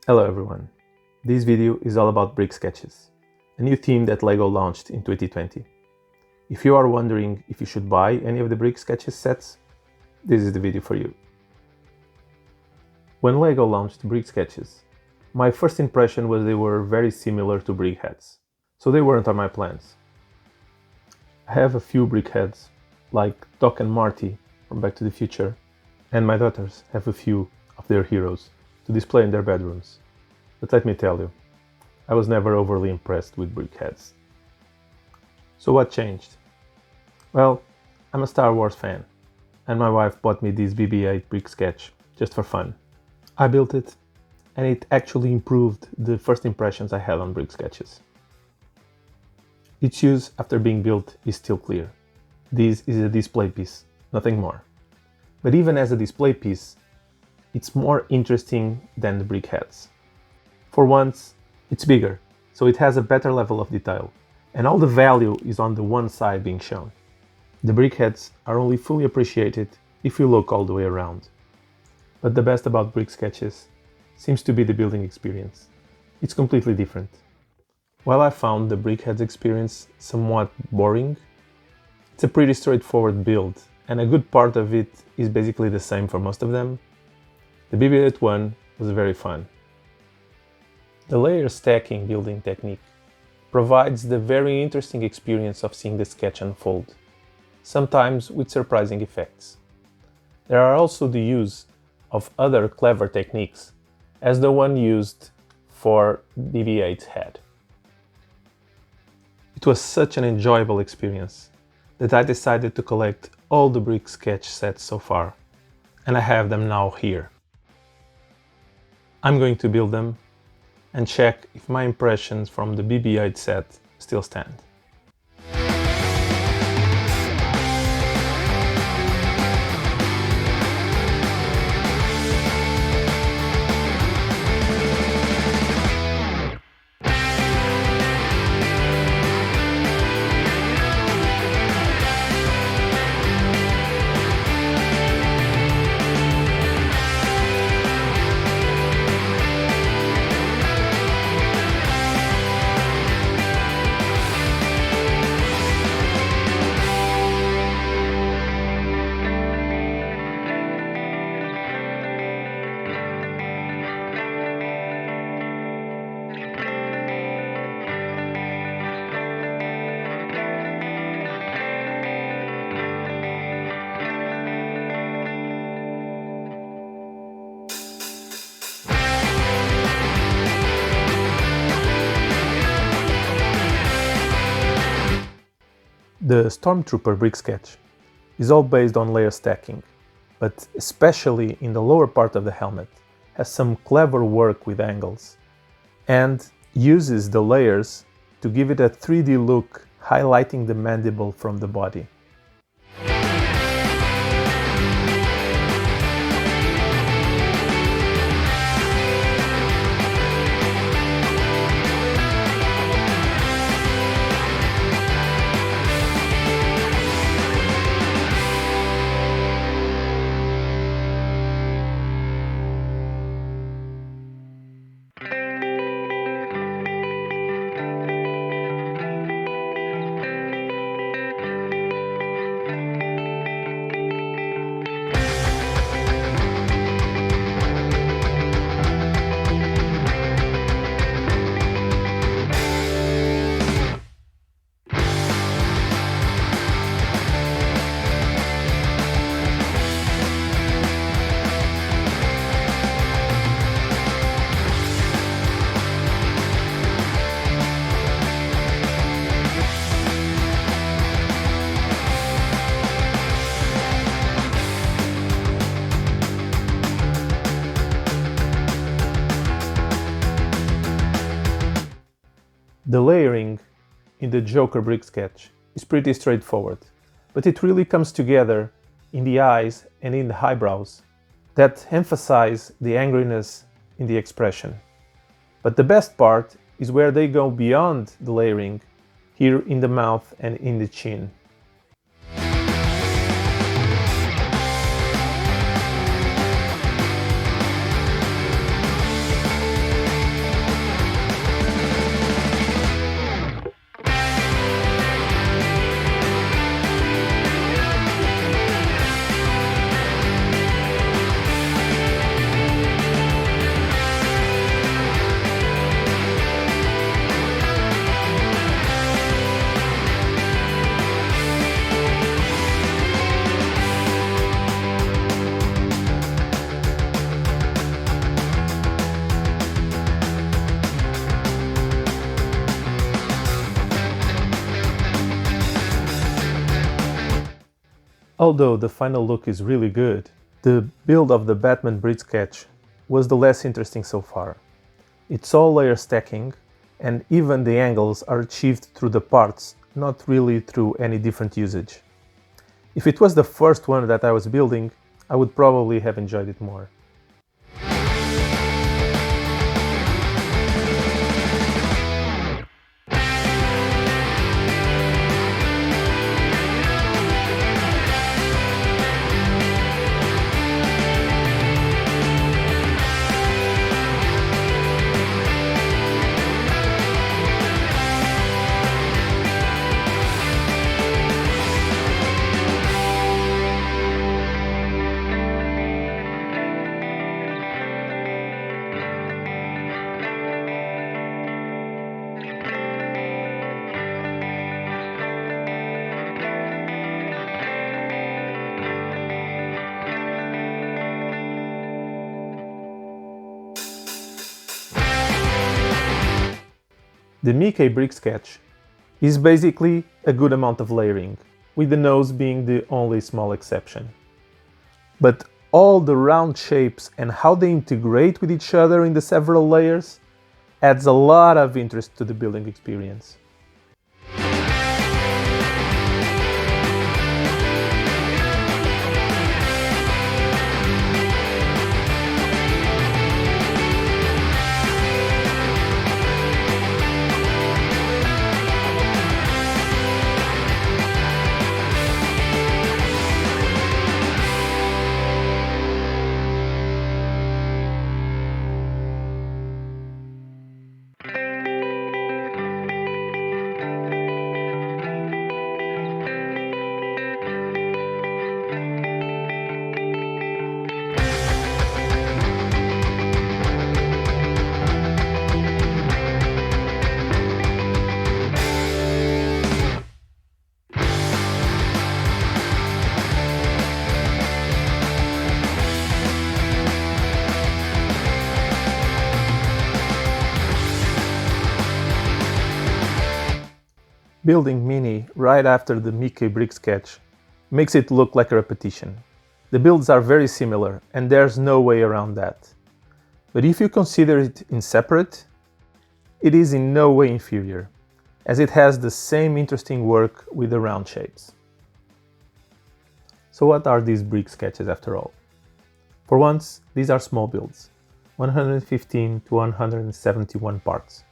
Hello everyone. This video is all about brick sketches, a new theme that LEGO launched in 2020. If you are wondering if you should buy any of the brick sketches sets, this is the video for you. When LEGO launched brick sketches, my first impression was they were very similar to BrickHeadz, so they weren't on my plans. I have a few BrickHeadz, like Doc and Marty from Back to the Future, and my daughters have a few of their heroes to display in their bedrooms. But let me tell you, I was never overly impressed with BrickHeadz. So what changed? Well, I'm a Star Wars fan, and my wife bought me this BB-8 brick sketch just for fun. I built it, and it actually improved the first impressions I had on brick sketches. Its use after being built is still clear. This is a display piece, nothing more. But even as a display piece, it's more interesting than the BrickHeadz. For once, it's bigger, so it has a better level of detail, and all the value is on the one side being shown. The BrickHeadz are only fully appreciated if you look all the way around. But the best about brick sketches seems to be the building experience. It's completely different. While I found the BrickHeadz experience somewhat boring, it's a pretty straightforward build, and a good part of it is basically the same for most of them. The BB-8 one was very fun. The layer stacking building technique provides the very interesting experience of seeing the sketch unfold, sometimes with surprising effects. There are also the use of other clever techniques, as the one used for BB-8's head. It was such an enjoyable experience that I decided to collect all the brick sketch sets so far, and I have them now here. I'm going to build them and check if my impressions from the BB-8 set still stand. The Stormtrooper brick sketch is all based on layer stacking, but especially in the lower part of the helmet has some clever work with angles and uses the layers to give it a 3D look, highlighting the mandible from the body. The layering in the Joker brick sketch is pretty straightforward, but it really comes together in the eyes and in the eyebrows that emphasize the angriness in the expression. But the best part is where they go beyond the layering, here in the mouth and in the chin. Although the final look is really good, the build of the Batman brick sketch was the less interesting so far. It's all layer stacking, and even the angles are achieved through the parts, not really through any different usage. If it was the first one that I was building, I would probably have enjoyed it more. The Mickey brick sketch is basically a good amount of layering, with the nose being the only small exception. But all the round shapes and how they integrate with each other in the several layers adds a lot of interest to the building experience. Building Minnie right after the Mickey brick sketch makes it look like a repetition. The builds are very similar and there's no way around that. But if you consider it in separate, it is in no way inferior, as it has the same interesting work with the round shapes. So what are these brick sketches after all? For once, these are small builds, 115 to 171 parts.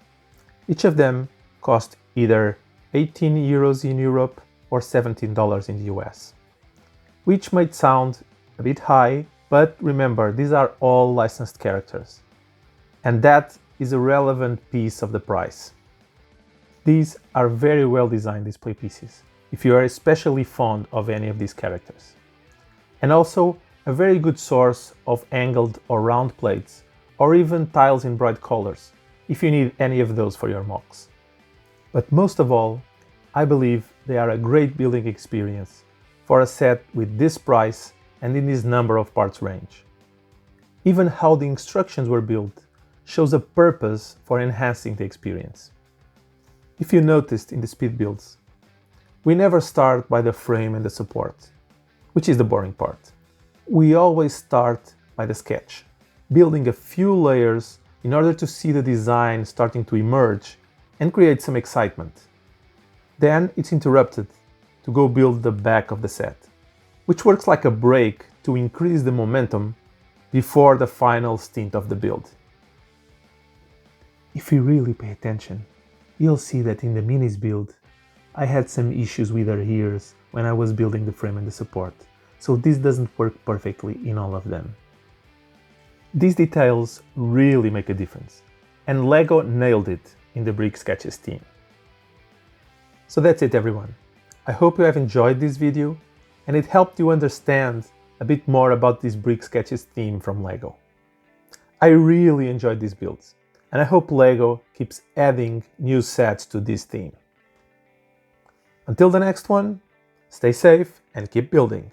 Each of them cost either 18 euros in Europe or $17 in the US, which might sound a bit high, but remember, these are all licensed characters, and that is a relevant piece of the price. These are very well designed display pieces, if you are especially fond of any of these characters, and also a very good source of angled or round plates, or even tiles in bright colors, if you need any of those for your mocks. But most of all, I believe they are a great building experience for a set with this price and in this number of parts range. Even how the instructions were built shows a purpose for enhancing the experience. If you noticed in the speed builds, we never start by the frame and the support, which is the boring part. We always start by the sketch, building a few layers in order to see the design starting to emerge and create some excitement. Then it's interrupted to go build the back of the set, which works like a brake to increase the momentum before the final stint of the build. If you really pay attention, you'll see that in the Minis build, I had some issues with her ears when I was building the frame and the support, so this doesn't work perfectly in all of them. These details really make a difference, and LEGO nailed it in the Brick Sketches team. So that's it, everyone. I hope you have enjoyed this video and it helped you understand a bit more about this Brick Sketches theme from LEGO. I really enjoyed these builds, and I hope LEGO keeps adding new sets to this theme. Until the next one, stay safe and keep building.